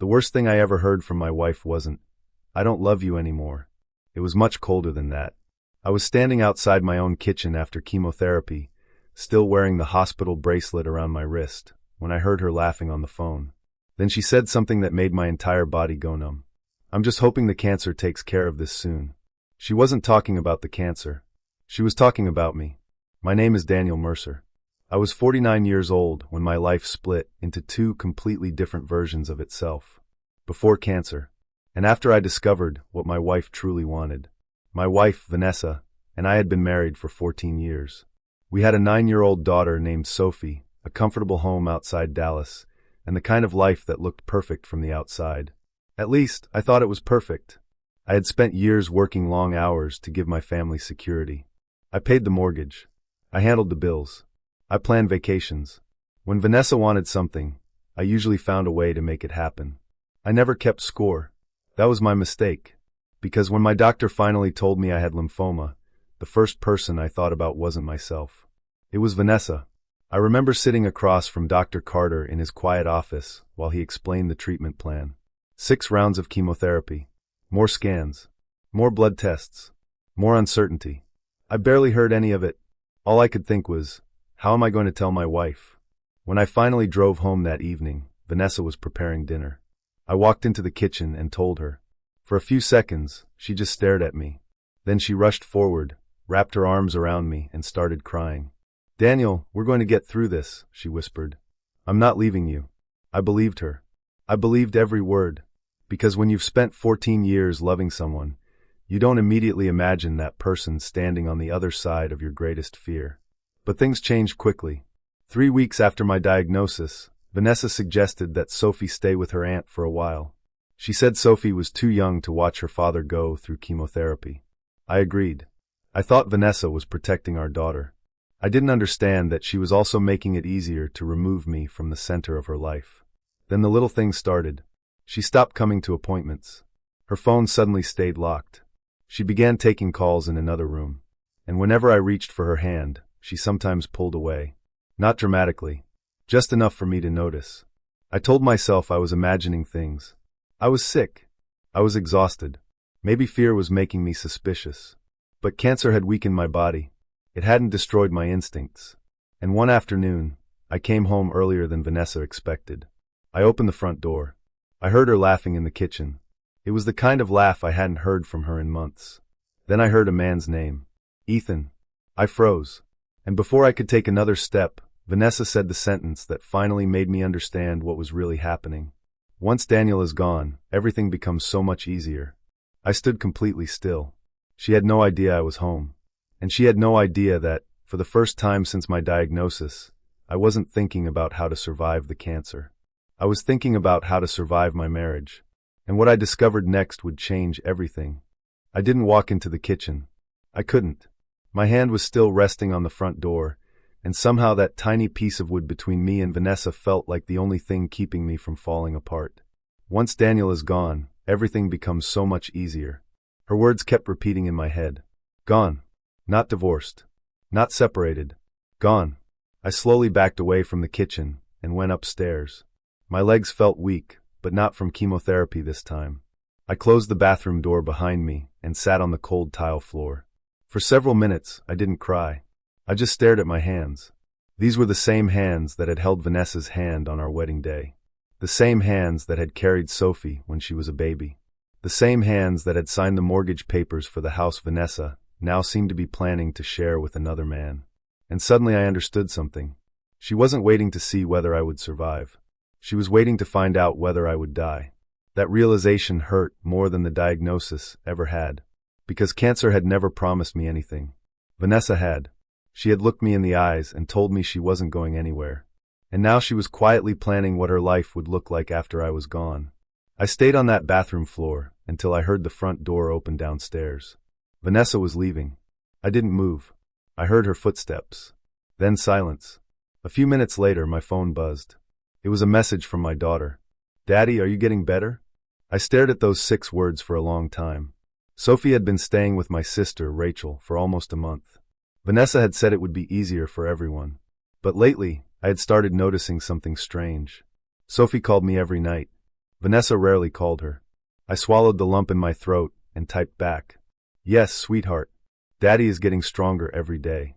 The worst thing I ever heard from my wife wasn't, "I don't love you anymore." It was much colder than that. I was standing outside my own kitchen after chemotherapy, still wearing the hospital bracelet around my wrist, when I heard her laughing on the phone. Then she said something that made my entire body go numb. "I'm just hoping the cancer takes care of this soon." She wasn't talking about the cancer. She was talking about me. My name is Daniel Mercer. I was 49 years old when my life split into two completely different versions of itself. Before cancer, and after I discovered what my wife truly wanted. My wife, Vanessa, and I had been married for 14 years. We had a 9-year-old daughter named Sophie, a comfortable home outside Dallas, and the kind of life that looked perfect from the outside. At least, I thought it was perfect. I had spent years working long hours to give my family security. I paid the mortgage. I handled the bills. I planned vacations. When Vanessa wanted something, I usually found a way to make it happen. I never kept score. That was my mistake. Because when my doctor finally told me I had lymphoma, the first person I thought about wasn't myself. It was Vanessa. I remember sitting across from Dr. Carter in his quiet office while he explained the treatment plan. 6 rounds of chemotherapy. More scans. More blood tests. More uncertainty. I barely heard any of it. All I could think was, how am I going to tell my wife? When I finally drove home that evening, Vanessa was preparing dinner. I walked into the kitchen and told her. For a few seconds, she just stared at me. Then she rushed forward, wrapped her arms around me, and started crying. "Daniel, we're going to get through this," she whispered. "I'm not leaving you." I believed her. I believed every word. Because when you've spent 14 years loving someone, you don't immediately imagine that person standing on the other side of your greatest fear. But things changed quickly. 3 weeks after my diagnosis, Vanessa suggested that Sophie stay with her aunt for a while. She said Sophie was too young to watch her father go through chemotherapy. I agreed. I thought Vanessa was protecting our daughter. I didn't understand that she was also making it easier to remove me from the center of her life. Then the little things started. She stopped coming to appointments. Her phone suddenly stayed locked. She began taking calls in another room. And whenever I reached for her hand, she sometimes pulled away. Not dramatically. Just enough for me to notice. I told myself I was imagining things. I was sick. I was exhausted. Maybe fear was making me suspicious. But cancer had weakened my body. It hadn't destroyed my instincts. And one afternoon, I came home earlier than Vanessa expected. I opened the front door. I heard her laughing in the kitchen. It was the kind of laugh I hadn't heard from her in months. Then I heard a man's name. Ethan. I froze. And before I could take another step, Vanessa said the sentence that finally made me understand what was really happening. Once Daniel is gone, everything becomes so much easier. I stood completely still. She had no idea I was home. And she had no idea that, for the first time since my diagnosis, I wasn't thinking about how to survive the cancer. I was thinking about how to survive my marriage. And what I discovered next would change everything. I didn't walk into the kitchen. I couldn't. My hand was still resting on the front door, and somehow that tiny piece of wood between me and Vanessa felt like the only thing keeping me from falling apart. Once Daniel is gone, everything becomes so much easier. Her words kept repeating in my head. Gone. Not divorced. Not separated. Gone. I slowly backed away from the kitchen and went upstairs. My legs felt weak, but not from chemotherapy this time. I closed the bathroom door behind me and sat on the cold tile floor. For several minutes, I didn't cry. I just stared at my hands. These were the same hands that had held Vanessa's hand on our wedding day. The same hands that had carried Sophie when she was a baby. The same hands that had signed the mortgage papers for the house Vanessa now seemed to be planning to share with another man. And suddenly I understood something. She wasn't waiting to see whether I would survive. She was waiting to find out whether I would die. That realization hurt more than the diagnosis ever had. Because cancer had never promised me anything. Vanessa had. She had looked me in the eyes and told me she wasn't going anywhere. And now she was quietly planning what her life would look like after I was gone. I stayed on that bathroom floor until I heard the front door open downstairs. Vanessa was leaving. I didn't move. I heard her footsteps. Then silence. A few minutes later, my phone buzzed. It was a message from my daughter. "Daddy, are you getting better?" I stared at those 6 words for a long time. Sophie had been staying with my sister, Rachel, for almost a month. Vanessa had said it would be easier for everyone. But lately, I had started noticing something strange. Sophie called me every night. Vanessa rarely called her. I swallowed the lump in my throat and typed back. Yes, sweetheart. Daddy is getting stronger every day.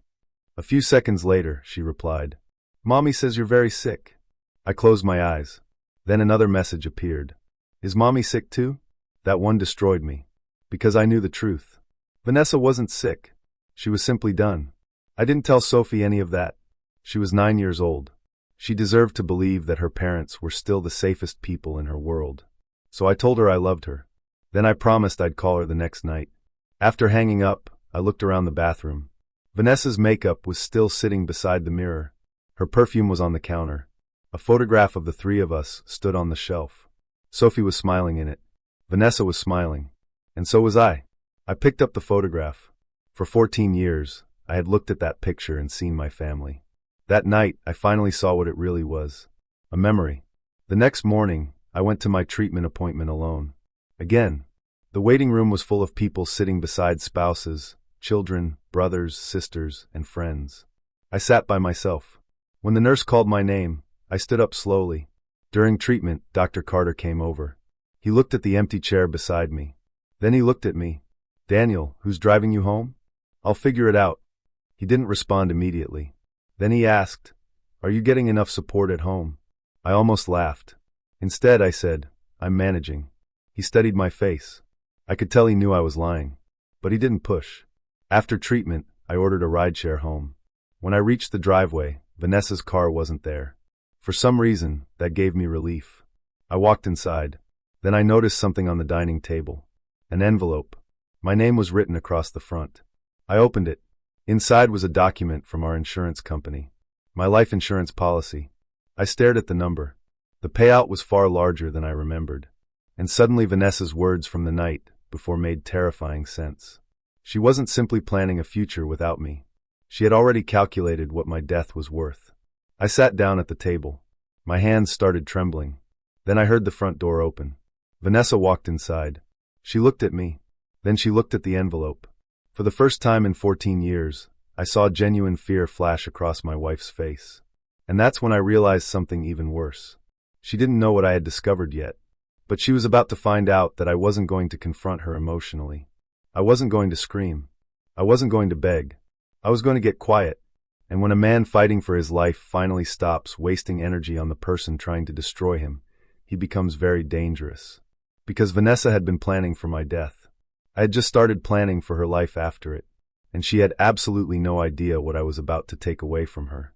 A few seconds later, she replied. Mommy says you're very sick. I closed my eyes. Then another message appeared. Is Mommy sick too? That one destroyed me. Because I knew the truth. Vanessa wasn't sick. She was simply done. I didn't tell Sophie any of that. She was 9 years old. She deserved to believe that her parents were still the safest people in her world. So I told her I loved her. Then I promised I'd call her the next night. After hanging up, I looked around the bathroom. Vanessa's makeup was still sitting beside the mirror. Her perfume was on the counter. A photograph of the three of us stood on the shelf. Sophie was smiling in it. Vanessa was smiling. And so was I. I picked up the photograph. For 14 years, I had looked at that picture and seen my family. That night, I finally saw what it really was. A memory. The next morning, I went to my treatment appointment alone. Again, the waiting room was full of people sitting beside spouses, children, brothers, sisters, and friends. I sat by myself. When the nurse called my name, I stood up slowly. During treatment, Dr. Carter came over. He looked at the empty chair beside me. Then he looked at me. Daniel, who's driving you home? I'll figure it out. He didn't respond immediately. Then he asked, Are you getting enough support at home? I almost laughed. Instead, I said, I'm managing. He studied my face. I could tell he knew I was lying. But he didn't push. After treatment, I ordered a rideshare home. When I reached the driveway, Vanessa's car wasn't there. For some reason, that gave me relief. I walked inside. Then I noticed something on the dining table. An envelope. My name was written across the front. I opened it. Inside was a document from our insurance company. My life insurance policy. I stared at the number. The payout was far larger than I remembered. And suddenly Vanessa's words from the night before made terrifying sense. She wasn't simply planning a future without me. She had already calculated what my death was worth. I sat down at the table. My hands started trembling. Then I heard the front door open. Vanessa walked inside. She looked at me. Then she looked at the envelope. For the first time in 14 years, I saw genuine fear flash across my wife's face. And that's when I realized something even worse. She didn't know what I had discovered yet. But she was about to find out that I wasn't going to confront her emotionally. I wasn't going to scream. I wasn't going to beg. I was going to get quiet. And when a man fighting for his life finally stops wasting energy on the person trying to destroy him, he becomes very dangerous. Because Vanessa had been planning for my death. I had just started planning for her life after it, and she had absolutely no idea what I was about to take away from her.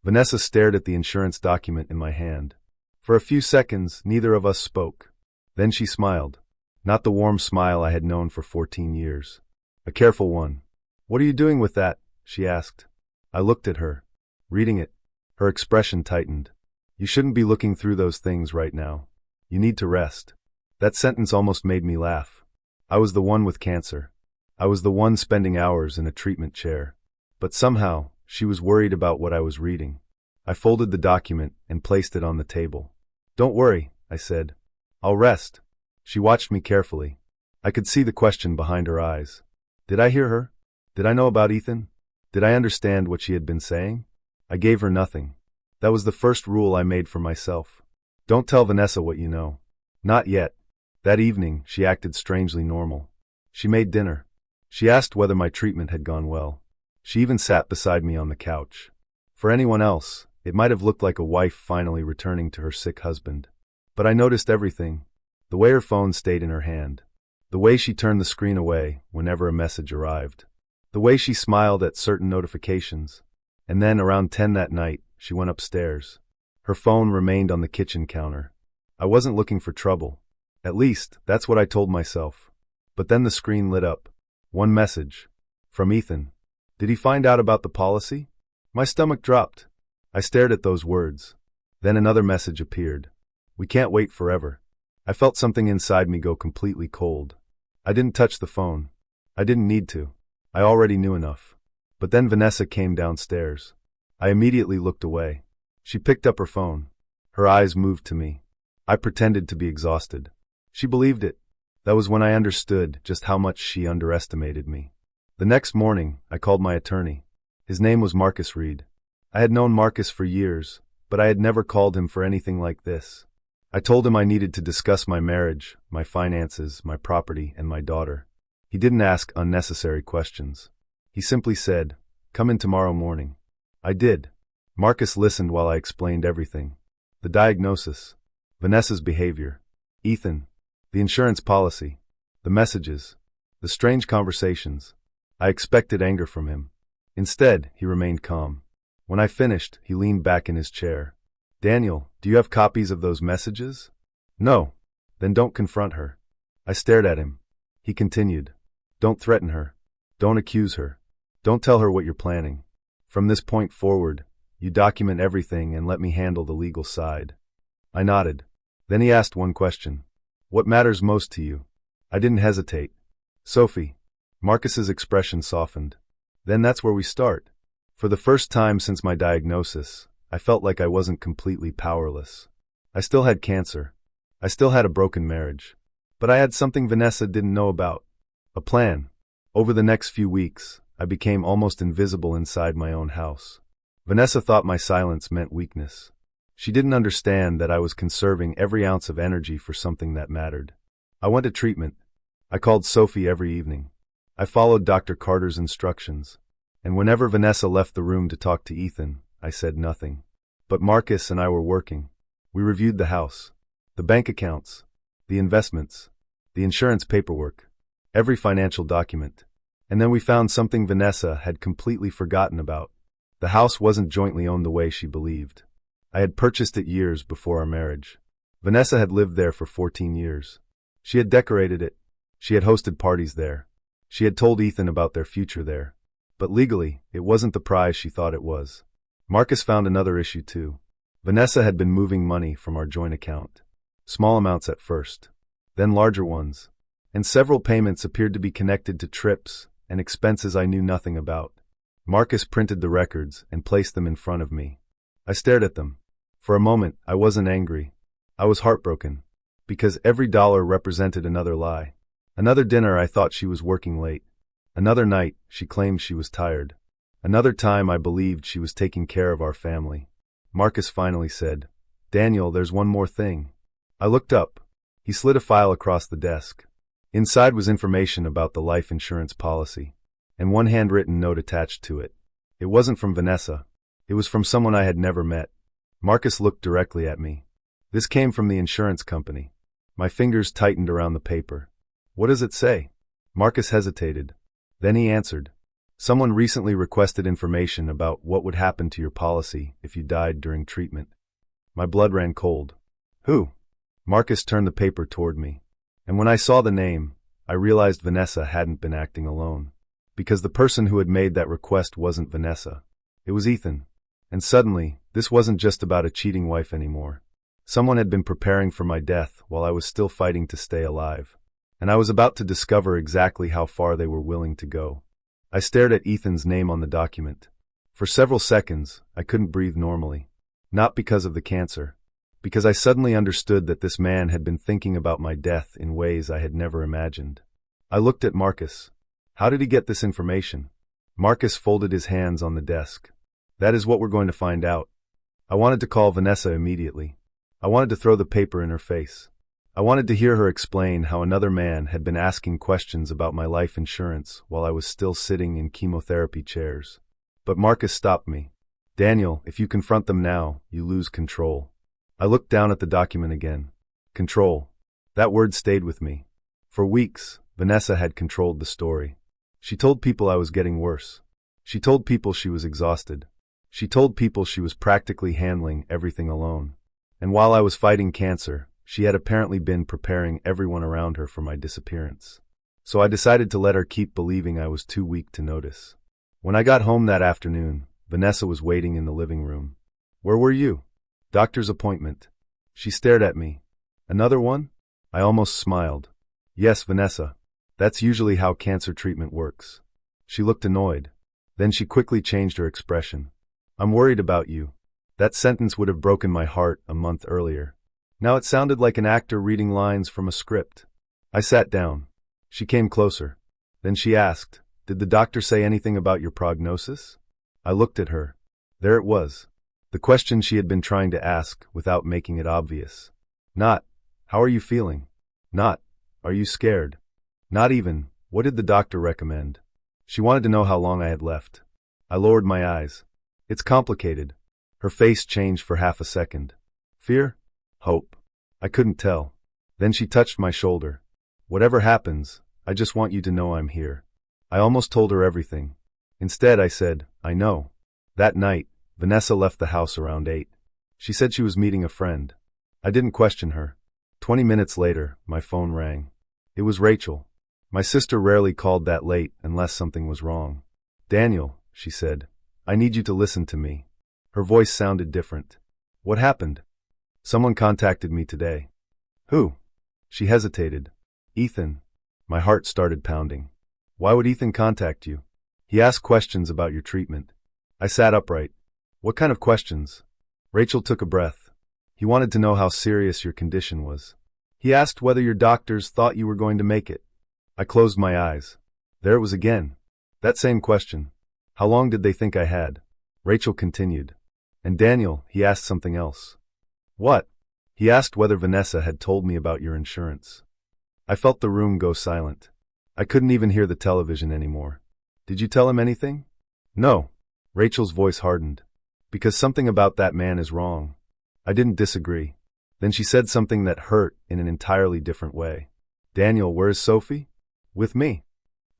Vanessa stared at the insurance document in my hand. For a few seconds, neither of us spoke. Then she smiled. Not the warm smile I had known for 14 years. A careful one. What are you doing with that? She asked. I looked at her. Reading it. Her expression tightened. You shouldn't be looking through those things right now. You need to rest. That sentence almost made me laugh. I was the one with cancer. I was the one spending hours in a treatment chair. But somehow, she was worried about what I was reading. I folded the document and placed it on the table. Don't worry, I said. I'll rest. She watched me carefully. I could see the question behind her eyes. Did I hear her? Did I know about Ethan? Did I understand what she had been saying? I gave her nothing. That was the first rule I made for myself. Don't tell Vanessa what you know. Not yet. That evening, she acted strangely normal. She made dinner. She asked whether my treatment had gone well. She even sat beside me on the couch. For anyone else, it might have looked like a wife finally returning to her sick husband. But I noticed everything. The way her phone stayed in her hand. The way she turned the screen away whenever a message arrived. The way she smiled at certain notifications. And then, around 10 that night, she went upstairs. Her phone remained on the kitchen counter. I wasn't looking for trouble. At least, that's what I told myself. But then the screen lit up. One message. From Ethan. Did he find out about the policy? My stomach dropped. I stared at those words. Then another message appeared. We can't wait forever. I felt something inside me go completely cold. I didn't touch the phone. I didn't need to. I already knew enough. But then Vanessa came downstairs. I immediately looked away. She picked up her phone. Her eyes moved to me. I pretended to be exhausted. She believed it. That was when I understood just how much she underestimated me. The next morning, I called my attorney. His name was Marcus Reed. I had known Marcus for years, but I had never called him for anything like this. I told him I needed to discuss my marriage, my finances, my property, and my daughter. He didn't ask unnecessary questions. He simply said, "Come in tomorrow morning." I did. Marcus listened while I explained everything. The diagnosis, Vanessa's behavior, Ethan, the insurance policy, the messages, the strange conversations. I expected anger from him. Instead, he remained calm. When I finished, he leaned back in his chair. "Daniel, do you have copies of those messages?" "No." "Then don't confront her." I stared at him. He continued, "Don't threaten her. Don't accuse her. Don't tell her what you're planning. From this point forward, you document everything and let me handle the legal side." I nodded. Then he asked one question. "What matters most to you?" I didn't hesitate. "Sophie." Marcus's expression softened. "Then that's where we start." For the first time since my diagnosis, I felt like I wasn't completely powerless. I still had cancer. I still had a broken marriage. But I had something Vanessa didn't know about. A plan. Over the next few weeks, I became almost invisible inside my own house. Vanessa thought my silence meant weakness. She didn't understand that I was conserving every ounce of energy for something that mattered. I went to treatment. I called Sophie every evening. I followed Dr. Carter's instructions. And whenever Vanessa left the room to talk to Ethan, I said nothing. But Marcus and I were working. We reviewed the house, the bank accounts, the investments, the insurance paperwork, every financial document. And then we found something Vanessa had completely forgotten about. The house wasn't jointly owned the way she believed. I had purchased it years before our marriage. Vanessa had lived there for 14 years. She had decorated it. She had hosted parties there. She had told Ethan about their future there. But legally, it wasn't the prize she thought it was. Marcus found another issue too. Vanessa had been moving money from our joint account. Small amounts at first, then larger ones. And several payments appeared to be connected to trips and expenses I knew nothing about. Marcus printed the records and placed them in front of me. I stared at them. For a moment, I wasn't angry. I was heartbroken. Because every dollar represented another lie. Another dinner I thought she was working late. Another night, she claimed she was tired. Another time I believed she was taking care of our family. Marcus finally said, "Daniel, there's one more thing." I looked up. He slid a file across the desk. Inside was information about the life insurance policy, and one handwritten note attached to it. It wasn't from Vanessa. It was from someone I had never met. Marcus looked directly at me. "This came from the insurance company." My fingers tightened around the paper. "What does it say?" Marcus hesitated. Then he answered, "Someone recently requested information about what would happen to your policy if you died during treatment." My blood ran cold. "Who?" Marcus turned the paper toward me. And when I saw the name, I realized Vanessa hadn't been acting alone. Because the person who had made that request wasn't Vanessa. It was Ethan. And suddenly, this wasn't just about a cheating wife anymore. Someone had been preparing for my death while I was still fighting to stay alive. And I was about to discover exactly how far they were willing to go. I stared at Ethan's name on the document. For several seconds, I couldn't breathe normally. Not because of the cancer. Because I suddenly understood that this man had been thinking about my death in ways I had never imagined. I looked at Marcus. How did he get this information? Marcus folded his hands on the desk. "That is what we're going to find out." I wanted to call Vanessa immediately. I wanted to throw the paper in her face. I wanted to hear her explain how another man had been asking questions about my life insurance while I was still sitting in chemotherapy chairs. But Marcus stopped me. "Daniel, if you confront them now, you lose control." I looked down at the document again. Control. That word stayed with me. For weeks, Vanessa had controlled the story. She told people I was getting worse. She told people she was exhausted. She told people she was practically handling everything alone. And while I was fighting cancer, she had apparently been preparing everyone around her for my disappearance. So I decided to let her keep believing I was too weak to notice. When I got home that afternoon, Vanessa was waiting in the living room. "Where were you?" "Doctor's appointment." She stared at me. "Another one?" I almost smiled. "Yes, Vanessa. That's usually how cancer treatment works." She looked annoyed. Then she quickly changed her expression. "I'm worried about you." That sentence would have broken my heart a month earlier. Now it sounded like an actor reading lines from a script. I sat down. She came closer. Then she asked, "Did the doctor say anything about your prognosis?" I looked at her. There it was. The question she had been trying to ask without making it obvious. Not, how are you feeling? Not, are you scared? Not even, what did the doctor recommend? She wanted to know how long I had left. I lowered my eyes. It's complicated. Her face changed for half a second. Fear? Hope? I couldn't tell. Then she touched my shoulder. Whatever happens, I just want you to know I'm here. I almost told her everything. Instead, I said, I know. That night, Vanessa left the house around 8. She said she was meeting a friend. I didn't question her. 20 minutes later, my phone rang. It was Rachel. My sister rarely called that late unless something was wrong. Daniel, she said, I need you to listen to me. Her voice sounded different. What happened? Someone contacted me today. Who? She hesitated. Ethan. My heart started pounding. Why would Ethan contact you? He asked questions about your treatment. I sat upright. What kind of questions? Rachel took a breath. He wanted to know how serious your condition was. He asked whether your doctors thought you were going to make it. I closed my eyes. There it was again. That same question. How long did they think I had? Rachel continued. And Daniel, he asked something else. What? He asked whether Vanessa had told me about your insurance. I felt the room go silent. I couldn't even hear the television anymore. Did you tell him anything? No. Rachel's voice hardened. Because something about that man is wrong. I didn't disagree. Then she said something that hurt in an entirely different way. Daniel, where is Sophie? With me.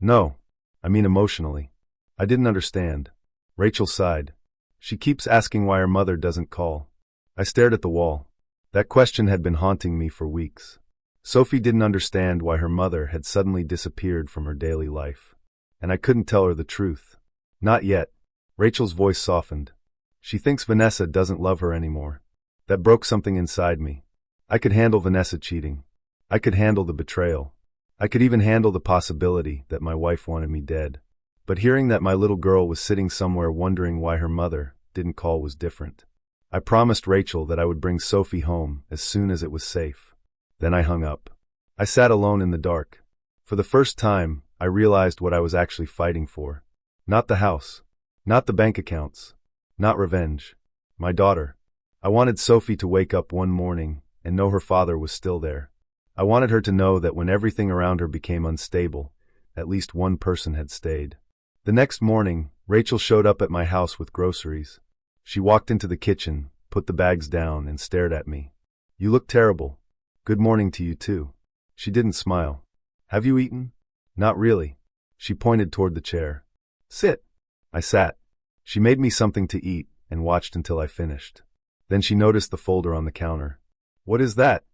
No. I mean emotionally. I didn't understand. Rachel sighed. She keeps asking why her mother doesn't call. I stared at the wall. That question had been haunting me for weeks. Sophie didn't understand why her mother had suddenly disappeared from her daily life. And I couldn't tell her the truth. Not yet. Rachel's voice softened. She thinks Vanessa doesn't love her anymore. That broke something inside me. I could handle Vanessa cheating. I could handle the betrayal. I could even handle the possibility that my wife wanted me dead. But hearing that my little girl was sitting somewhere wondering why her mother didn't call was different. I promised Rachel that I would bring Sophie home as soon as it was safe. Then I hung up. I sat alone in the dark. For the first time, I realized what I was actually fighting for. Not the house. Not the bank accounts. Not revenge. My daughter. I wanted Sophie to wake up one morning and know her father was still there. I wanted her to know that when everything around her became unstable, at least one person had stayed. The next morning, Rachel showed up at my house with groceries. She walked into the kitchen, put the bags down, and stared at me. You look terrible. Good morning to you too. She didn't smile. Have you eaten? Not really. She pointed toward the chair. Sit. I sat. She made me something to eat and watched until I finished. Then she noticed the folder on the counter. What is that?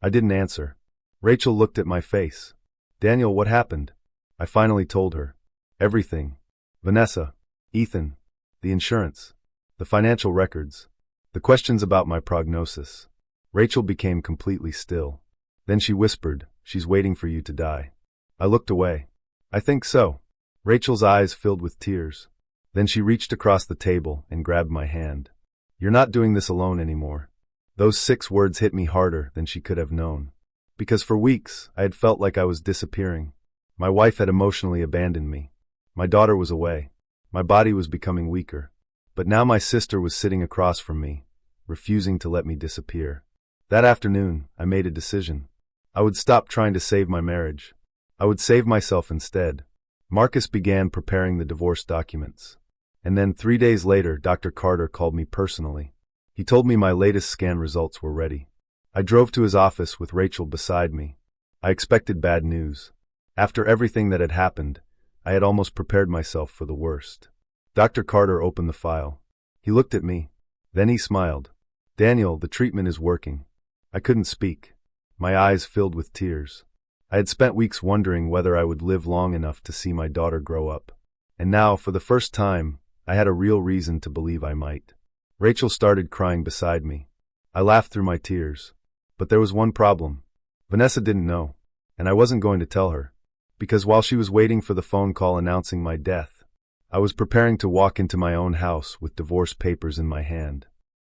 I didn't answer. Rachel looked at my face. Daniel, what happened? I finally told her. Everything. Vanessa. Ethan. The insurance. The financial records. The questions about my prognosis. Rachel became completely still. Then she whispered, She's waiting for you to die. I looked away. I think so. Rachel's eyes filled with tears. Then she reached across the table and grabbed my hand. You're not doing this alone anymore. Those 6 words hit me harder than she could have known. Because for weeks, I had felt like I was disappearing. My wife had emotionally abandoned me. My daughter was away. My body was becoming weaker. But now my sister was sitting across from me, refusing to let me disappear. That afternoon, I made a decision. I would stop trying to save my marriage. I would save myself instead. Marcus began preparing the divorce documents. And then 3 days later, Dr. Carter called me personally. He told me my latest scan results were ready. I drove to his office with Rachel beside me. I expected bad news. After everything that had happened, I had almost prepared myself for the worst. Dr. Carter opened the file. He looked at me. Then he smiled. Daniel, the treatment is working. I couldn't speak. My eyes filled with tears. I had spent weeks wondering whether I would live long enough to see my daughter grow up. And now, for the first time, I had a real reason to believe I might. Rachel started crying beside me. I laughed through my tears. But there was one problem. Vanessa didn't know. And I wasn't going to tell her. Because while she was waiting for the phone call announcing my death, I was preparing to walk into my own house with divorce papers in my hand.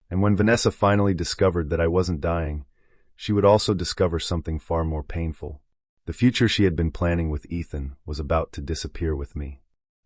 And when Vanessa finally discovered that I wasn't dying, she would also discover something far more painful. The future she had been planning with Ethan was about to disappear with me.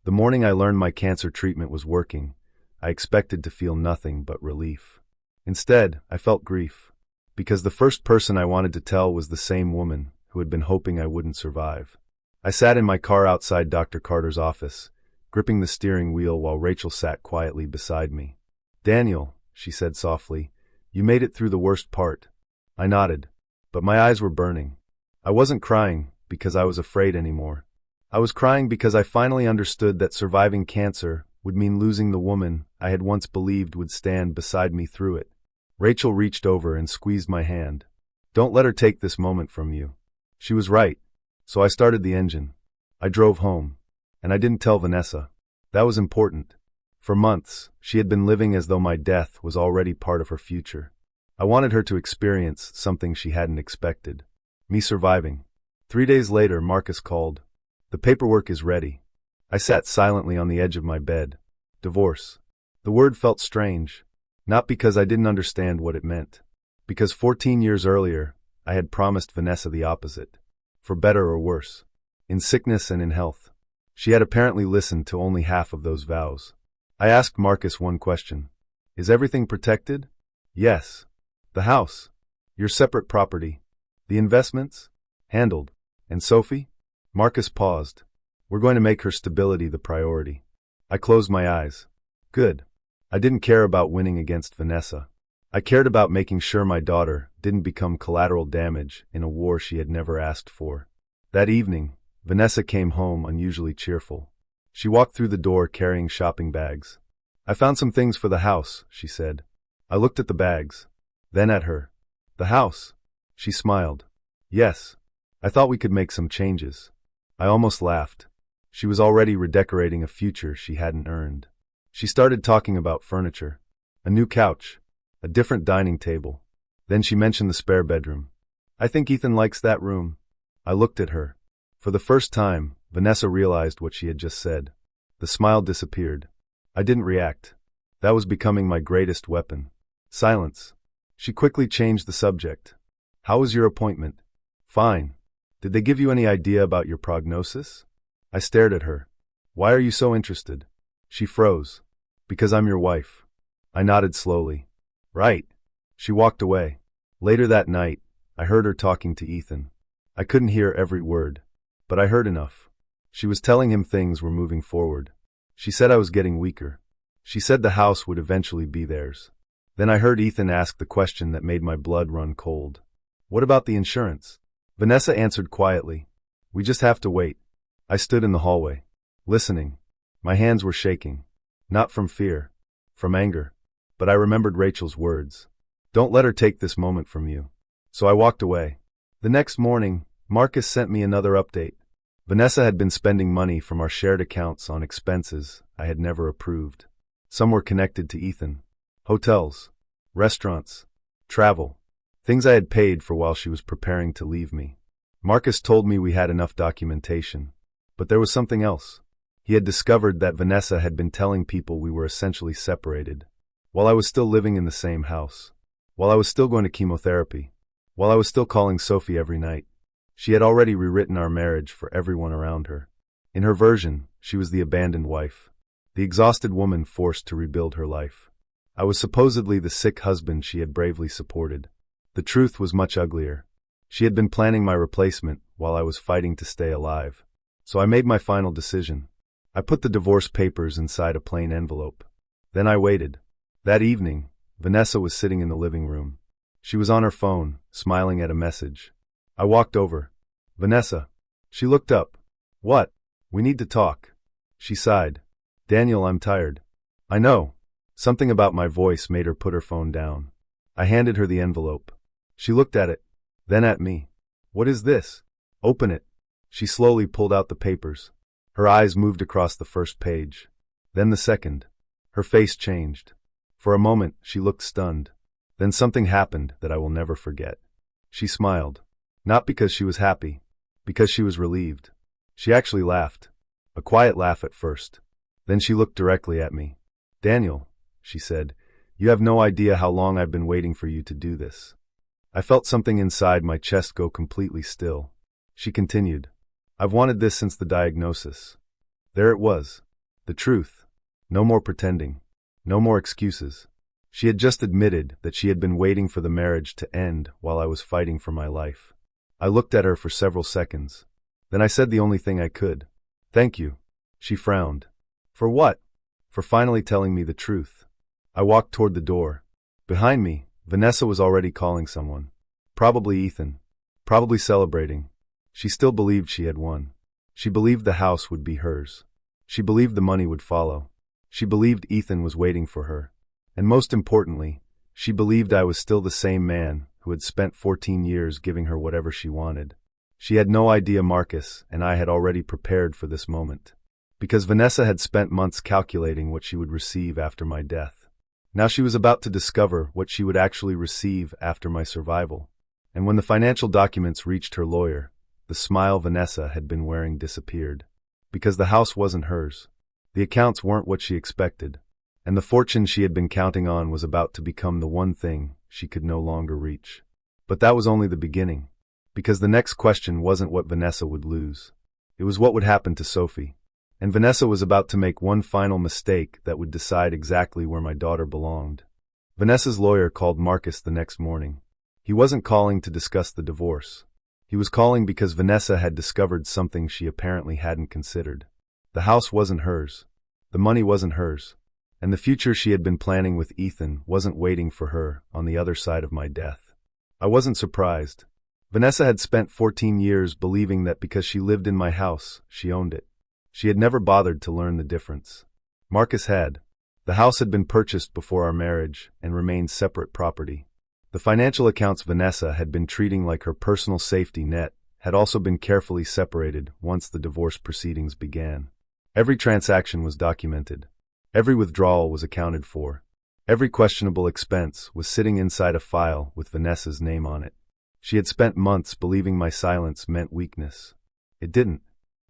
The morning I learned my cancer treatment was working, I expected to feel nothing but relief. Instead, I felt grief. Because the first person I wanted to tell was the same woman who had been hoping I wouldn't survive. I sat in my car outside Dr. Carter's office, gripping the steering wheel while Rachel sat quietly beside me. "Daniel," she said softly, "you made it through the worst part." I nodded, but my eyes were burning. I wasn't crying because I was afraid anymore. I was crying because I finally understood that surviving cancer would mean losing the woman I had once believed would stand beside me through it. Rachel reached over and squeezed my hand. "Don't let her take this moment from you." She was right, so I started the engine. I drove home, and I didn't tell Vanessa. That was important. For months, she had been living as though my death was already part of her future. I wanted her to experience something she hadn't expected. Me surviving. 3 days later, Marcus called. "The paperwork is ready." I sat silently on the edge of my bed. Divorce. The word felt strange, not because I didn't understand what it meant. Because 14 years earlier, I had promised Vanessa the opposite. For better or worse. In sickness and in health. She had apparently listened to only half of those vows. I asked Marcus one question. "Is everything protected?" "Yes." "The house? Your separate property? The investments?" "Handled." "And Sophie?" Marcus paused. "We're going to make her stability the priority." I closed my eyes. Good. I didn't care about winning against Vanessa. I cared about making sure my daughter didn't become collateral damage in a war she had never asked for. That evening, Vanessa came home unusually cheerful. She walked through the door carrying shopping bags. "I found some things for the house," she said. I looked at the bags, then at her. "The house?" She smiled. "Yes. I thought we could make some changes." I almost laughed. She was already redecorating a future she hadn't earned. She started talking about furniture. A new couch. A different dining table. Then she mentioned the spare bedroom. "I think Ethan likes that room." I looked at her. For the first time, Vanessa realized what she had just said. The smile disappeared. I didn't react. That was becoming my greatest weapon. Silence. She quickly changed the subject. "How was your appointment?" "Fine. Did they give you any idea about your prognosis?" I stared at her. "Why are you so interested?" She froze. "Because I'm your wife." I nodded slowly. "Right." She walked away. Later that night, I heard her talking to Ethan. I couldn't hear every word, but I heard enough. She was telling him things were moving forward. She said I was getting weaker. She said the house would eventually be theirs. Then I heard Ethan ask the question that made my blood run cold. "What about the insurance?" Vanessa answered quietly. "We just have to wait." I stood in the hallway, listening. My hands were shaking. Not from fear, from anger. But I remembered Rachel's words. "Don't let her take this moment from you." So I walked away. The next morning, Marcus sent me another update. Vanessa had been spending money from our shared accounts on expenses I had never approved. Some were connected to Ethan. Hotels, restaurants, travel. Things I had paid for while she was preparing to leave me. Marcus told me we had enough documentation. But there was something else. He had discovered that Vanessa had been telling people we were essentially separated. While I was still living in the same house. While I was still going to chemotherapy. While I was still calling Sophie every night. She had already rewritten our marriage for everyone around her. In her version, she was the abandoned wife. The exhausted woman forced to rebuild her life. I was supposedly the sick husband she had bravely supported. The truth was much uglier. She had been planning my replacement while I was fighting to stay alive. So I made my final decision. I put the divorce papers inside a plain envelope. Then I waited. That evening, Vanessa was sitting in the living room. She was on her phone, smiling at a message. I walked over. "Vanessa." She looked up. "What?" "We need to talk." She sighed. "Daniel, I'm tired." "I know." Something about my voice made her put her phone down. I handed her the envelope. She looked at it, then at me. "What is this?" "Open it." She slowly pulled out the papers. Her eyes moved across the first page. Then the second. Her face changed. For a moment, she looked stunned. Then something happened that I will never forget. She smiled. Not because she was happy. Because she was relieved. She actually laughed. A quiet laugh at first. Then she looked directly at me. "Daniel," she said, "you have no idea how long I've been waiting for you to do this." I felt something inside my chest go completely still. She continued. "I've wanted this since the diagnosis." There it was. The truth. No more pretending. No more excuses. She had just admitted that she had been waiting for the marriage to end while I was fighting for my life. I looked at her for several seconds. Then I said the only thing I could. "Thank you." She frowned. "For what?" "For finally telling me the truth." I walked toward the door. Behind me, Vanessa was already calling someone. Probably Ethan. Probably celebrating. She still believed she had won. She believed the house would be hers. She believed the money would follow. She believed Ethan was waiting for her. And most importantly, she believed I was still the same man who had spent 14 years giving her whatever she wanted. She had no idea Marcus and I had already prepared for this moment. Because Vanessa had spent months calculating what she would receive after my death. Now she was about to discover what she would actually receive after my survival. And when the financial documents reached her lawyer, the smile Vanessa had been wearing disappeared. Because the house wasn't hers. The accounts weren't what she expected. And the fortune she had been counting on was about to become the one thing she could no longer reach. But that was only the beginning. Because the next question wasn't what Vanessa would lose. It was what would happen to Sophie. And Vanessa was about to make one final mistake that would decide exactly where my daughter belonged. Vanessa's lawyer called Marcus the next morning. He wasn't calling to discuss the divorce. He was calling because Vanessa had discovered something she apparently hadn't considered. The house wasn't hers. The money wasn't hers. And the future she had been planning with Ethan wasn't waiting for her on the other side of my death. I wasn't surprised. Vanessa had spent 14 years believing that because she lived in my house, she owned it. She had never bothered to learn the difference. Marcus had. The house had been purchased before our marriage and remained separate property. The financial accounts Vanessa had been treating like her personal safety net had also been carefully separated once the divorce proceedings began. Every transaction was documented. Every withdrawal was accounted for. Every questionable expense was sitting inside a file with Vanessa's name on it. She had spent months believing my silence meant weakness. It didn't.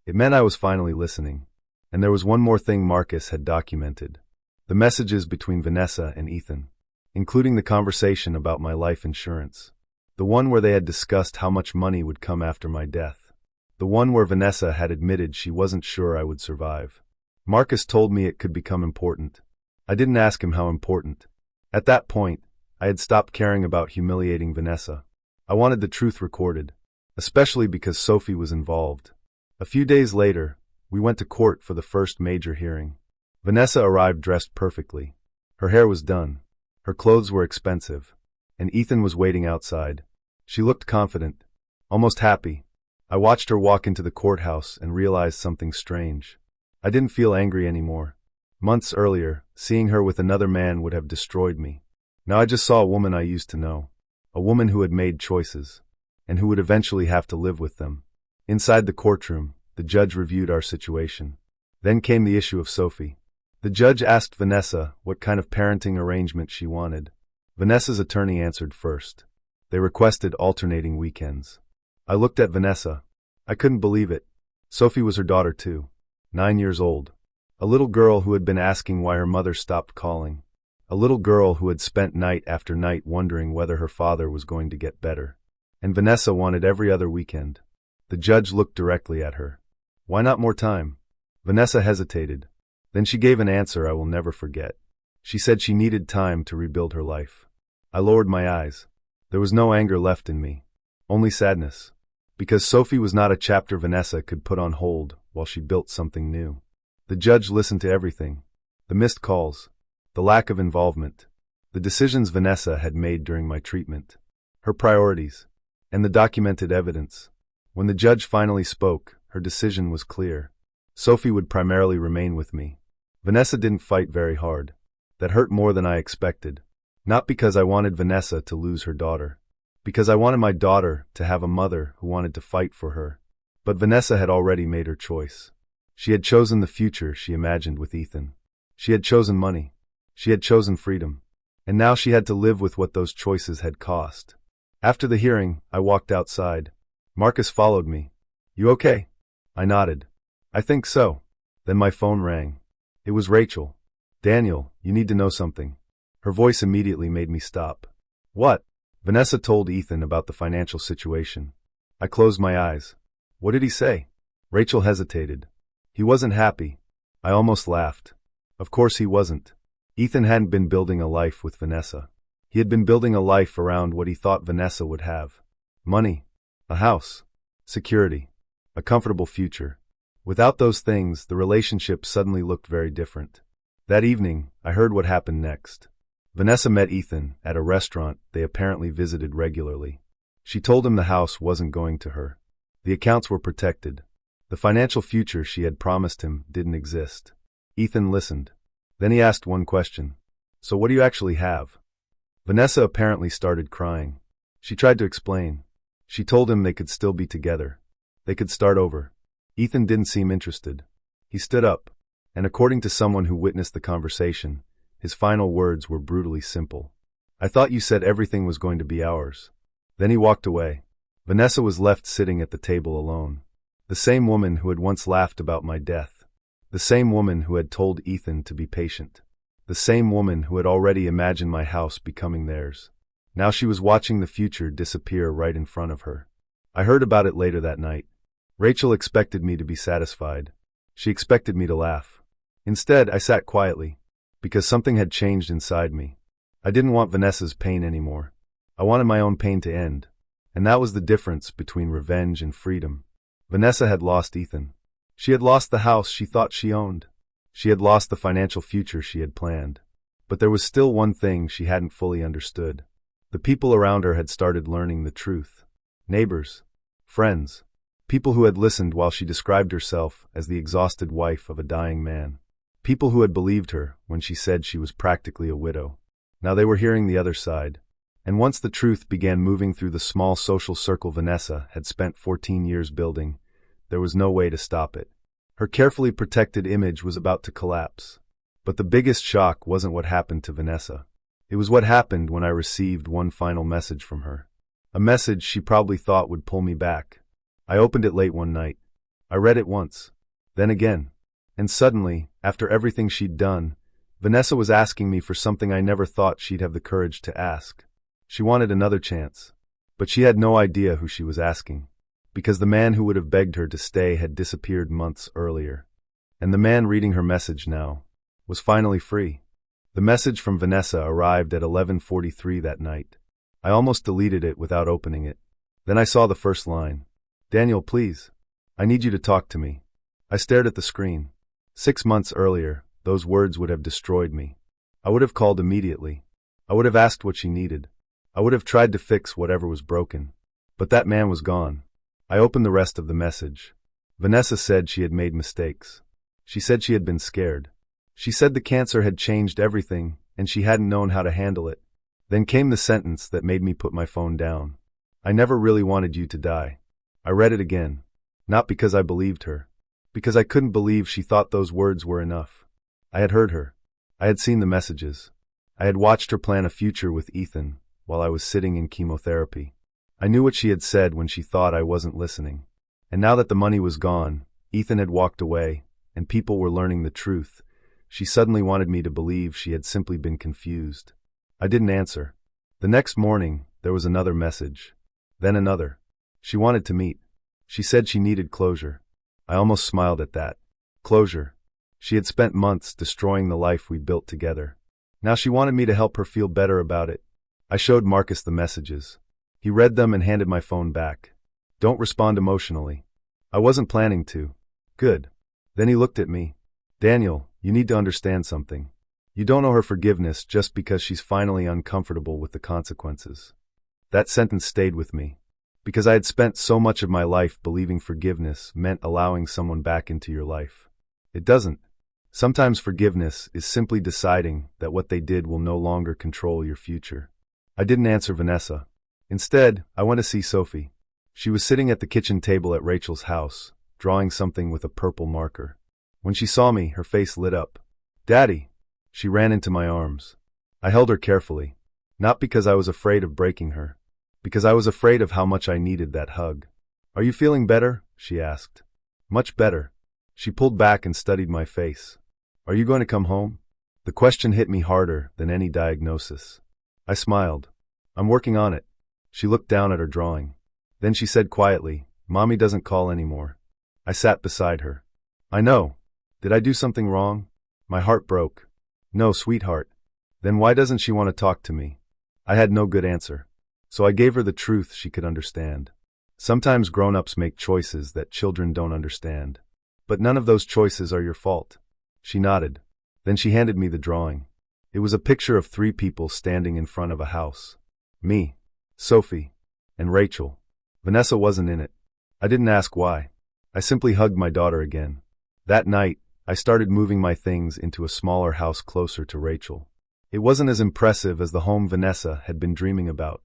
It meant I was finally listening. And there was one more thing Marcus had documented. The messages between Vanessa and Ethan, including the conversation about my life insurance. The one where they had discussed how much money would come after my death. The one where Vanessa had admitted she wasn't sure I would survive. Marcus told me it could become important. I didn't ask him how important. At that point, I had stopped caring about humiliating Vanessa. I wanted the truth recorded, especially because Sophie was involved. A few days later, we went to court for the first major hearing. Vanessa arrived dressed perfectly. Her hair was done. Her clothes were expensive. And Ethan was waiting outside. She looked confident, almost happy. I watched her walk into the courthouse and realized something strange. I didn't feel angry anymore. Months earlier, seeing her with another man would have destroyed me. Now I just saw a woman I used to know. A woman who had made choices, and who would eventually have to live with them. Inside the courtroom, the judge reviewed our situation. Then came the issue of Sophie. The judge asked Vanessa what kind of parenting arrangement she wanted. Vanessa's attorney answered first. They requested alternating weekends. I looked at Vanessa. I couldn't believe it. Sophie was her daughter too. 9 years old. A little girl who had been asking why her mother stopped calling. A little girl who had spent night after night wondering whether her father was going to get better. And Vanessa wanted every other weekend. The judge looked directly at her. Why not more time? Vanessa hesitated. Then she gave an answer I will never forget. She said she needed time to rebuild her life. I lowered my eyes. There was no anger left in me. Only sadness. Because Sophie was not a chapter Vanessa could put on hold while she built something new. The judge listened to everything. The missed calls. The lack of involvement. The decisions Vanessa had made during my treatment. Her priorities. And the documented evidence. When the judge finally spoke, her decision was clear. Sophie would primarily remain with me. Vanessa didn't fight very hard. That hurt more than I expected. Not because I wanted Vanessa to lose her daughter. Because I wanted my daughter to have a mother who wanted to fight for her. But Vanessa had already made her choice. She had chosen the future she imagined with Ethan. She had chosen money. She had chosen freedom. And now she had to live with what those choices had cost. After the hearing, I walked outside. Marcus followed me. You okay? I nodded. I think so. Then my phone rang. It was Rachel. Daniel, you need to know something. Her voice immediately made me stop. What? Vanessa told Ethan about the financial situation. I closed my eyes. What did he say? Rachel hesitated. He wasn't happy. I almost laughed. Of course he wasn't. Ethan hadn't been building a life with Vanessa. He had been building a life around what he thought Vanessa would have. Money, a house, security, a comfortable future. Without those things, the relationship suddenly looked very different. That evening, I heard what happened next. Vanessa met Ethan at a restaurant they apparently visited regularly. She told him the house wasn't going to her. The accounts were protected. The financial future she had promised him didn't exist. Ethan listened. Then he asked one question. So what do you actually have? Vanessa apparently started crying. She tried to explain. She told him they could still be together. They could start over. Ethan didn't seem interested. He stood up, and according to someone who witnessed the conversation, his final words were brutally simple. I thought you said everything was going to be ours. Then he walked away. Vanessa was left sitting at the table alone. The same woman who had once laughed about my death. The same woman who had told Ethan to be patient. The same woman who had already imagined my house becoming theirs. Now she was watching the future disappear right in front of her. I heard about it later that night. Rachel expected me to be satisfied. She expected me to laugh. Instead, I sat quietly, because something had changed inside me. I didn't want Vanessa's pain anymore. I wanted my own pain to end. And that was the difference between revenge and freedom. Vanessa had lost Ethan. She had lost the house she thought she owned. She had lost the financial future she had planned. But there was still one thing she hadn't fully understood. The people around her had started learning the truth. Neighbors, friends, people who had listened while she described herself as the exhausted wife of a dying man. People who had believed her when she said she was practically a widow. Now they were hearing the other side. And once the truth began moving through the small social circle Vanessa had spent 14 years building, there was no way to stop it. Her carefully protected image was about to collapse. But the biggest shock wasn't what happened to Vanessa. It was what happened when I received one final message from her. A message she probably thought would pull me back. I opened it late one night. I read it once, then again. And suddenly, after everything she'd done, Vanessa was asking me for something I never thought she'd have the courage to ask. She wanted another chance. But she had no idea who she was asking. Because the man who would have begged her to stay had disappeared months earlier. And the man reading her message now was finally free. The message from Vanessa arrived at 11:43 that night. I almost deleted it without opening it. Then I saw the first line. Daniel, please. I need you to talk to me. I stared at the screen. 6 months earlier, those words would have destroyed me. I would have called immediately. I would have asked what she needed. I would have tried to fix whatever was broken. But that man was gone. I opened the rest of the message. Vanessa said she had made mistakes. She said she had been scared. She said the cancer had changed everything, and she hadn't known how to handle it. Then came the sentence that made me put my phone down. I never really wanted you to die. I read it again. Not because I believed her. Because I couldn't believe she thought those words were enough. I had heard her. I had seen the messages. I had watched her plan a future with Ethan while I was sitting in chemotherapy. I knew what she had said when she thought I wasn't listening. And now that the money was gone, Ethan had walked away, and people were learning the truth. She suddenly wanted me to believe she had simply been confused. I didn't answer. The next morning, there was another message. Then another. She wanted to meet. She said she needed closure. I almost smiled at that. Closure. She had spent months destroying the life we built together. Now she wanted me to help her feel better about it. I showed Marcus the messages. He read them and handed my phone back. Don't respond emotionally. I wasn't planning to. Good. Then he looked at me. Daniel, you need to understand something. You don't owe her forgiveness just because she's finally uncomfortable with the consequences. That sentence stayed with me. Because I had spent so much of my life believing forgiveness meant allowing someone back into your life. It doesn't. Sometimes forgiveness is simply deciding that what they did will no longer control your future. I didn't answer Vanessa. Instead, I went to see Sophie. She was sitting at the kitchen table at Rachel's house, drawing something with a purple marker. When she saw me, her face lit up. Daddy! She ran into my arms. I held her carefully. Not because I was afraid of breaking her. Because I was afraid of how much I needed that hug. Are you feeling better? She asked. Much better. She pulled back and studied my face. Are you going to come home? The question hit me harder than any diagnosis. I smiled. I'm working on it. She looked down at her drawing. Then she said quietly, Mommy doesn't call anymore. I sat beside her. I know. Did I do something wrong? My heart broke. No, sweetheart. Then why doesn't she want to talk to me? I had no good answer. So I gave her the truth she could understand. Sometimes grown-ups make choices that children don't understand. But none of those choices are your fault. She nodded. Then she handed me the drawing. It was a picture of 3 people standing in front of a house. Me, Sophie, and Rachel. Vanessa wasn't in it. I didn't ask why. I simply hugged my daughter again. That night, I started moving my things into a smaller house closer to Rachel. It wasn't as impressive as the home Vanessa had been dreaming about.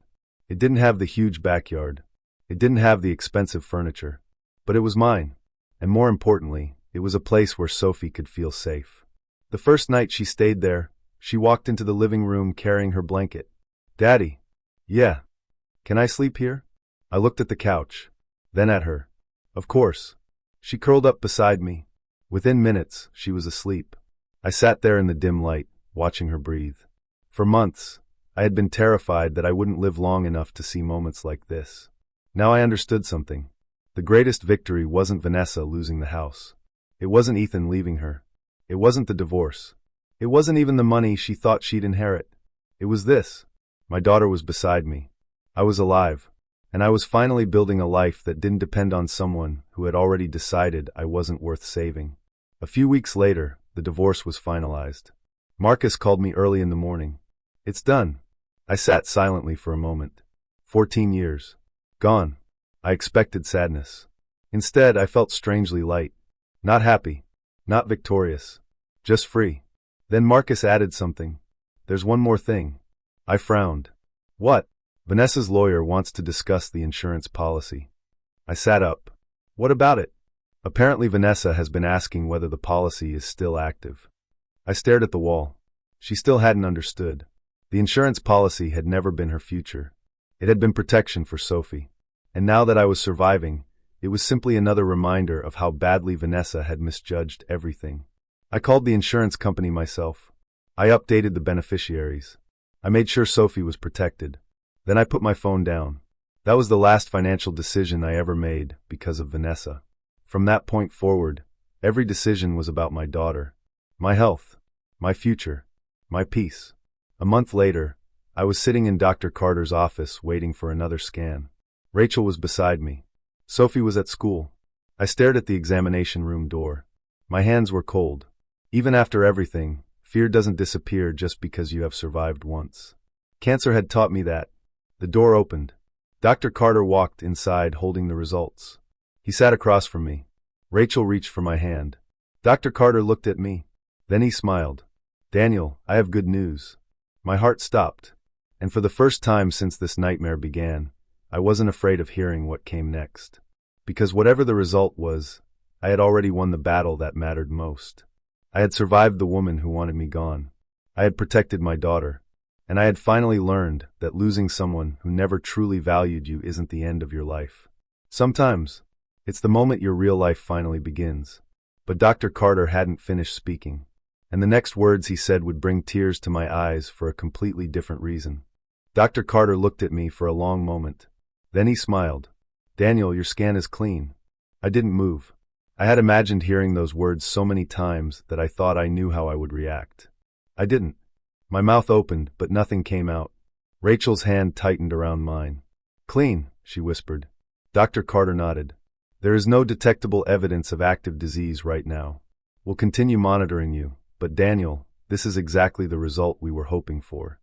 It didn't have the huge backyard. It didn't have the expensive furniture. But it was mine. And more importantly, it was a place where Sophie could feel safe. The first night she stayed there, she walked into the living room carrying her blanket. Daddy. Yeah. Can I sleep here? I looked at the couch. Then at her. Of course. She curled up beside me. Within minutes, she was asleep. I sat there in the dim light, watching her breathe. For months, I had been terrified that I wouldn't live long enough to see moments like this. Now I understood something. The greatest victory wasn't Vanessa losing the house. It wasn't Ethan leaving her. It wasn't the divorce. It wasn't even the money she thought she'd inherit. It was this. My daughter was beside me. I was alive. And I was finally building a life that didn't depend on someone who had already decided I wasn't worth saving. A few weeks later, the divorce was finalized. Marcus called me early in the morning. It's done. I sat silently for a moment. 14 years. Gone. I expected sadness. Instead, I felt strangely light. Not happy. Not victorious. Just free. Then Marcus added something. There's one more thing. I frowned. What? Vanessa's lawyer wants to discuss the insurance policy. I sat up. What about it? Apparently Vanessa has been asking whether the policy is still active. I stared at the wall. She still hadn't understood. The insurance policy had never been her future. It had been protection for Sophie. And now that I was surviving, it was simply another reminder of how badly Vanessa had misjudged everything. I called the insurance company myself. I updated the beneficiaries. I made sure Sophie was protected. Then I put my phone down. That was the last financial decision I ever made because of Vanessa. From that point forward, every decision was about my daughter, my health, my future, my peace. A month later, I was sitting in Dr. Carter's office waiting for another scan. Rachel was beside me. Sophie was at school. I stared at the examination room door. My hands were cold. Even after everything, fear doesn't disappear just because you have survived once. Cancer had taught me that. The door opened. Dr. Carter walked inside holding the results. He sat across from me. Rachel reached for my hand. Dr. Carter looked at me. Then he smiled. Daniel, I have good news. My heart stopped. And for the first time since this nightmare began, I wasn't afraid of hearing what came next. Because whatever the result was, I had already won the battle that mattered most. I had survived the woman who wanted me gone. I had protected my daughter. And I had finally learned that losing someone who never truly valued you isn't the end of your life. Sometimes, it's the moment your real life finally begins. But Dr. Carter hadn't finished speaking, and the next words he said would bring tears to my eyes for a completely different reason. Dr. Carter looked at me for a long moment. Then he smiled. Daniel, your scan is clean. I didn't move. I had imagined hearing those words so many times that I thought I knew how I would react. I didn't. My mouth opened, but nothing came out. Rachel's hand tightened around mine. Clean, she whispered. Dr. Carter nodded. There is no detectable evidence of active disease right now. We'll continue monitoring you, but Daniel, this is exactly the result we were hoping for.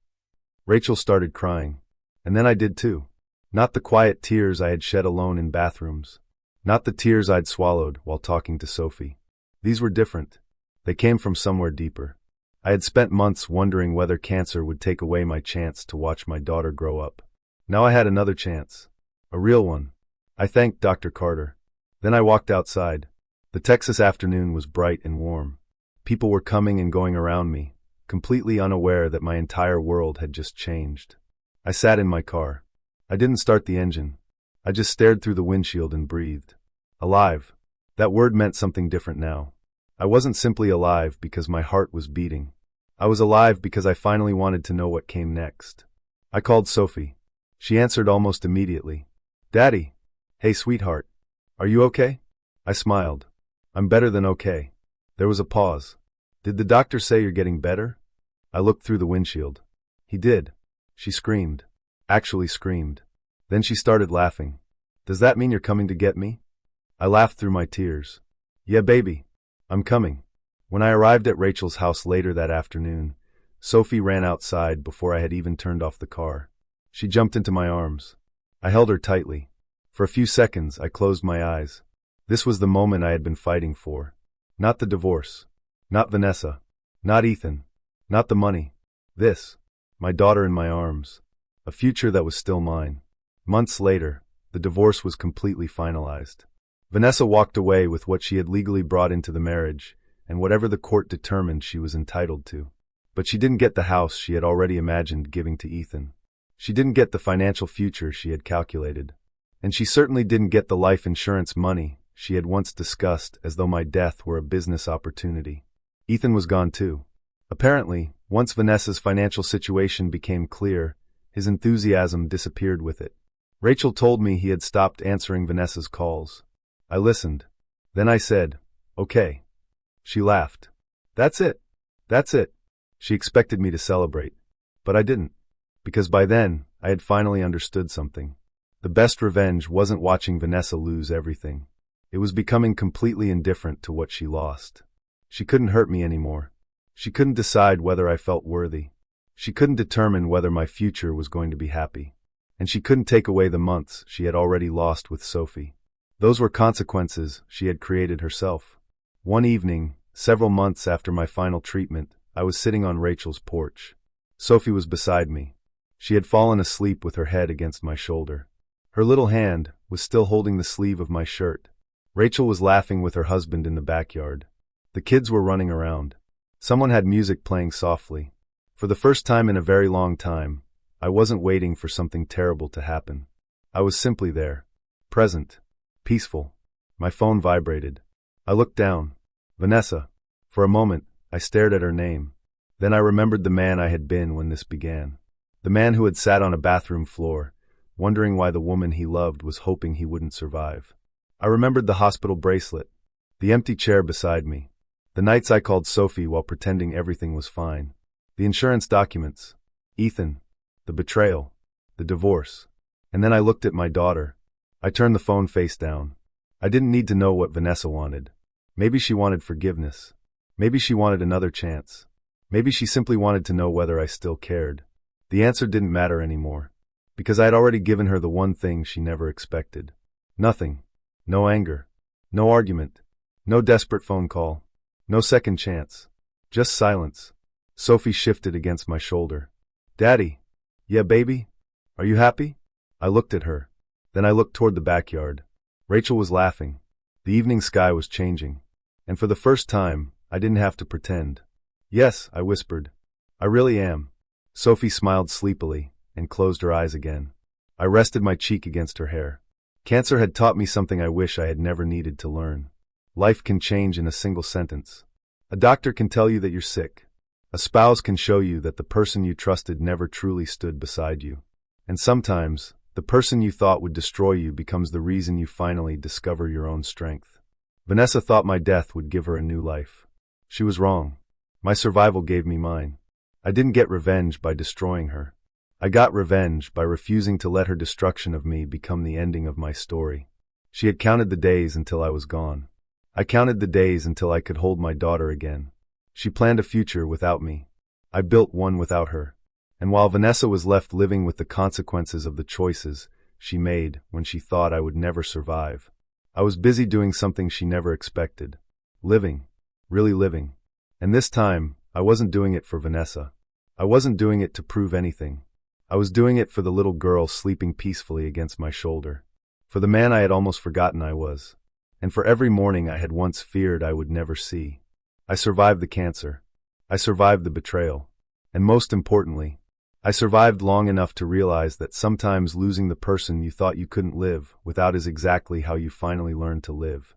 Rachel started crying. And then I did too. Not the quiet tears I had shed alone in bathrooms. Not the tears I'd swallowed while talking to Sophie. These were different. They came from somewhere deeper. I had spent months wondering whether cancer would take away my chance to watch my daughter grow up. Now I had another chance. A real one. I thanked Dr. Carter. Then I walked outside. The Texas afternoon was bright and warm. People were coming and going around me, completely unaware that my entire world had just changed. I sat in my car. I didn't start the engine. I just stared through the windshield and breathed. Alive. That word meant something different now. I wasn't simply alive because my heart was beating. I was alive because I finally wanted to know what came next. I called Sophie. She answered almost immediately. Daddy. Hey, sweetheart. Are you okay? I smiled. I'm better than okay. There was a pause. Did the doctor say you're getting better? I looked through the windshield. He did. She screamed. Actually screamed. Then she started laughing. Does that mean you're coming to get me? I laughed through my tears. Yeah, baby. I'm coming. When I arrived at Rachel's house later that afternoon, Sophie ran outside before I had even turned off the car. She jumped into my arms. I held her tightly. For a few seconds, I closed my eyes. This was the moment I had been fighting for. Not the divorce. Not Vanessa. Not Ethan. Not the money. This. My daughter in my arms. A future that was still mine. Months later, the divorce was completely finalized. Vanessa walked away with what she had legally brought into the marriage, and whatever the court determined she was entitled to. But she didn't get the house she had already imagined giving to Ethan. She didn't get the financial future she had calculated. And she certainly didn't get the life insurance money she had once discussed as though my death were a business opportunity. Ethan was gone too. Apparently, once Vanessa's financial situation became clear, his enthusiasm disappeared with it. Rachel told me he had stopped answering Vanessa's calls. I listened. Then I said, "Okay." She laughed. That's it. That's it." She expected me to celebrate. But I didn't. Because by then, I had finally understood something. The best revenge wasn't watching Vanessa lose everything. It was becoming completely indifferent to what she lost. She couldn't hurt me anymore. She couldn't decide whether I felt worthy. She couldn't determine whether my future was going to be happy. And she couldn't take away the months she had already lost with Sophie. Those were consequences she had created herself. One evening, several months after my final treatment, I was sitting on Rachel's porch. Sophie was beside me. She had fallen asleep with her head against my shoulder. Her little hand was still holding the sleeve of my shirt. Rachel was laughing with her husband in the backyard. The kids were running around. Someone had music playing softly. For the first time in a very long time, I wasn't waiting for something terrible to happen. I was simply there. Present. Peaceful. My phone vibrated. I looked down. Vanessa. For a moment, I stared at her name. Then I remembered the man I had been when this began. The man who had sat on a bathroom floor, wondering why the woman he loved was hoping he wouldn't survive. I remembered the hospital bracelet, the empty chair beside me, the nights I called Sophie while pretending everything was fine, the insurance documents, Ethan, the betrayal, the divorce. And then I looked at my daughter. I turned the phone face down. I didn't need to know what Vanessa wanted. Maybe she wanted forgiveness. Maybe she wanted another chance. Maybe she simply wanted to know whether I still cared. The answer didn't matter anymore, because I had already given her the one thing she never expected. Nothing. No anger. No argument. No desperate phone call. No second chance. Just silence. Sophie shifted against my shoulder. "Daddy." "Yeah, baby? Are you happy?" I looked at her. Then I looked toward the backyard. Rachel was laughing. The evening sky was changing. And for the first time, I didn't have to pretend. "Yes," I whispered. "I really am." Sophie smiled sleepily and closed her eyes again. I rested my cheek against her hair. Cancer had taught me something I wish I had never needed to learn. Life can change in a single sentence. A doctor can tell you that you're sick. A spouse can show you that the person you trusted never truly stood beside you. And sometimes, the person you thought would destroy you becomes the reason you finally discover your own strength. Vanessa thought my death would give her a new life. She was wrong. My survival gave me mine. I didn't get revenge by destroying her. I got revenge by refusing to let her destruction of me become the ending of my story. She had counted the days until I was gone. I counted the days until I could hold my daughter again. She planned a future without me. I built one without her. And while Vanessa was left living with the consequences of the choices she made when she thought I would never survive, I was busy doing something she never expected. Living. Really living. And this time, I wasn't doing it for Vanessa. I wasn't doing it to prove anything. I was doing it for the little girl sleeping peacefully against my shoulder. For the man I had almost forgotten I was. And for every morning I had once feared I would never see. I survived the cancer. I survived the betrayal. And most importantly, I survived long enough to realize that sometimes losing the person you thought you couldn't live without is exactly how you finally learn to live.